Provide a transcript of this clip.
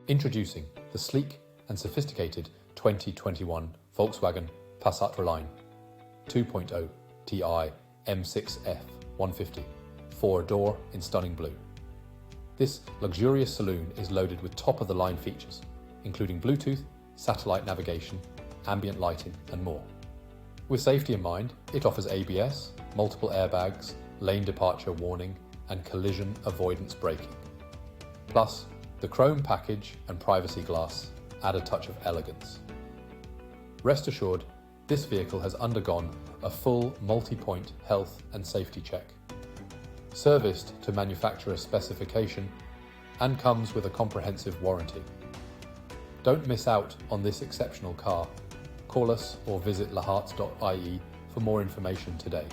Introducing the sleek and sophisticated 2021 Volkswagen Passat Rline 2.0tdi M6F 150, 4-door in stunning blue. This luxurious saloon is loaded with top-of-the-line features, including Bluetooth, satellite navigation, ambient lighting, and more. With safety in mind, it offers ABS, multiple airbags, lane departure warning, and collision avoidance braking. Plus, the chrome package and privacy glass add a touch of elegance. Rest assured, this vehicle has undergone a full multi-point health and safety check, serviced to manufacturer specification, and comes with a comprehensive warranty. Don't miss out on this exceptional car. Call us or visit laharts.ie for more information today.